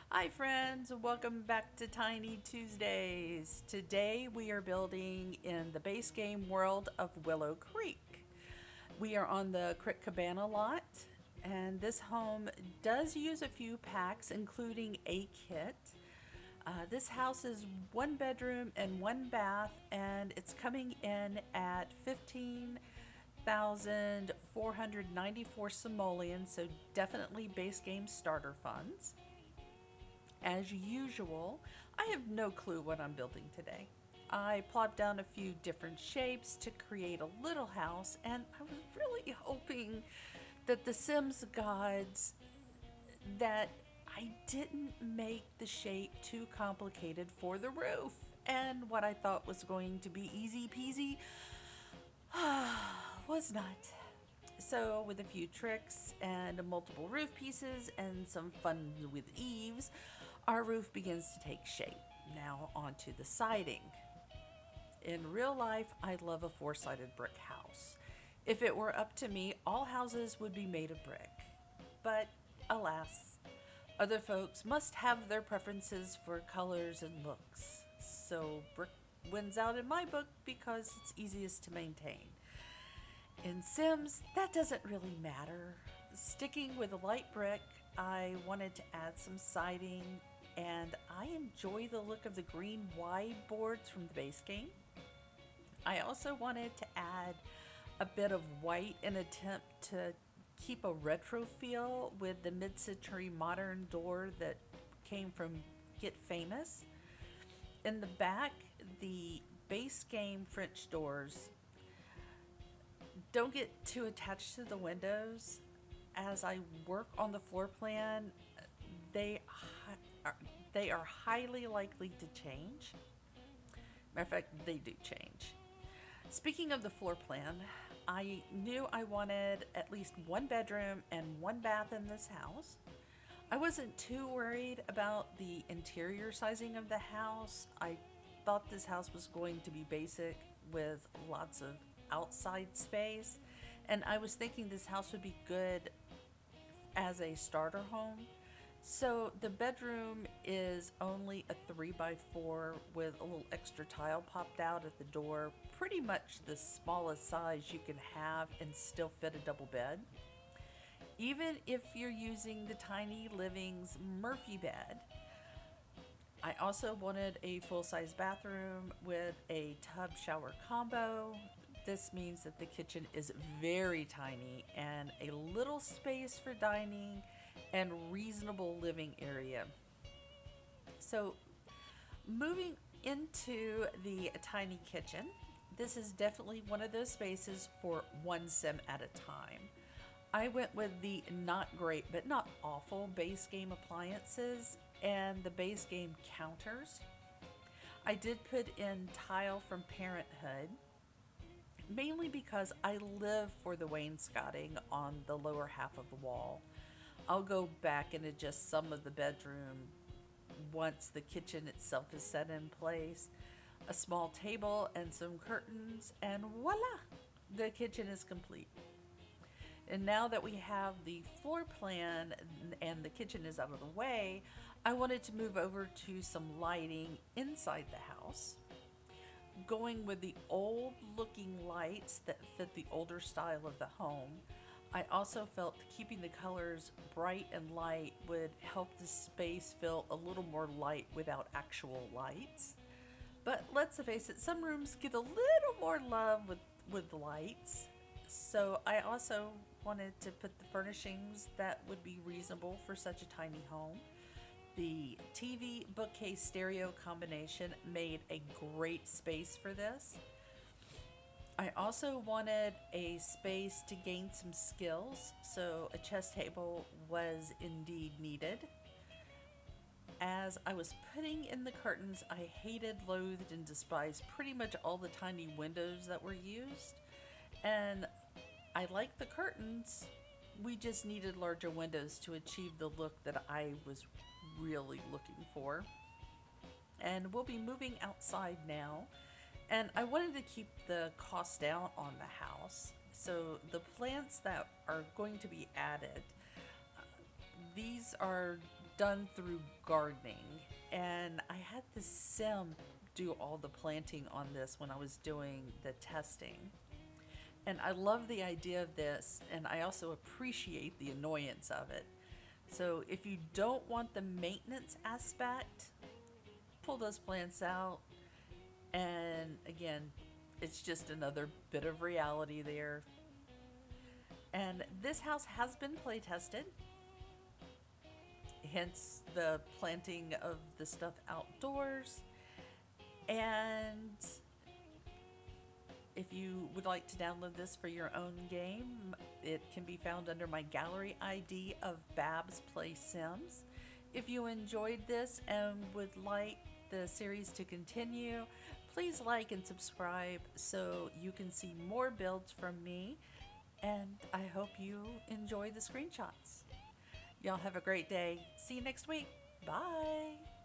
Hi, friends. Welcome back to Tiny Tuesdays. Today we are building in the base game world of Willow Creek. We are on the Crick Cabanna lot, and this home does use a few packs, including a kit. This house is one bedroom and one bath, and it's coming in at 15,494 simoleons, so definitely base game starter funds. As usual, I have no clue what I'm building today. I plopped down a few different shapes to create a little house, and I was really hoping that the Sims gods that I didn't make the shape too complicated for the roof. And what I thought was going to be easy peasy was not. So, with a few tricks and multiple roof pieces and some fun with eaves, our roof begins to take shape. Now, onto the siding. In real life, I love a four-sided brick house. If it were up to me, all houses would be made of brick. But alas, other folks must have their preferences for colors and looks. So brick wins out in my book because it's easiest to maintain. In Sims, that doesn't really matter. Sticking with a light brick, I wanted to add some siding, and I enjoy the look of the green wide boards from the base game. I also wanted to add a bit of white in an attempt to keep a retro feel with the mid-century modern door that came from Get Famous. In the back, the base game French doors don't get too attached to the windows. As I work on the floor plan, they are, they are highly likely to change. Matter of fact, they do change. Speaking of the floor plan, I knew I wanted at least one bedroom and one bath in this house. I wasn't too worried about the interior sizing of the house. I thought this house was going to be basic with lots of outside space, and I was thinking this house would be good as a starter home. So the bedroom is only a 3 by 4 with a little extra tile popped out at the door, pretty much the smallest size you can have and still fit a double bed. Even if you're using the Tiny Living's Murphy bed, I also wanted a full size bathroom with a tub shower combo. This means that the kitchen is very tiny and a little space for dining and reasonable living area. So, moving into the tiny kitchen, this is definitely one of those spaces for one sim at a time. I went with the not great but not awful base game appliances and the base game counters. I did put in tile from Parenthood, mainly because I live for the wainscoting on the lower half of the wall. I'll go back and adjust some of the bedroom once the kitchen itself is set in place. A small table and some curtains, and voila! The kitchen is complete. And now that we have the floor plan and the kitchen is out of the way, I wanted to move over to some lighting inside the house. Going with the old looking lights that fit the older style of the home, I also felt keeping the colors bright and light would help the space feel a little more light without actual lights. But let's face it, some rooms get a little more love with lights. So I also wanted to put the furnishings that would be reasonable for such a tiny home. The TV bookcase stereo combination made a great space for this. I also wanted a space to gain some skills, so a chess table was indeed needed. As I was putting in the curtains, I hated, loathed, and despised pretty much all the tiny windows that were used. And I liked the curtains, we just needed larger windows to achieve the look that I was really looking for. And we'll be moving outside now. And I wanted to keep the cost down on the house. So the plants that are going to be added, these are done through gardening, and I had the sim do all the planting on this when I was doing the testing. And I love the idea of this, and I also appreciate the annoyance of it. So if you don't want the maintenance aspect, pull those plants out. And again, it's just another bit of reality there. And this house has been play tested, hence the planting of the stuff outdoors. And if you would like to download this for your own game, it can be found under my gallery ID of Babs Play Sims. If you enjoyed this and would like the series to continue, please like and subscribe so you can see more builds from me. And I hope you enjoy the screenshots. Y'all have a great day. See you next week. Bye.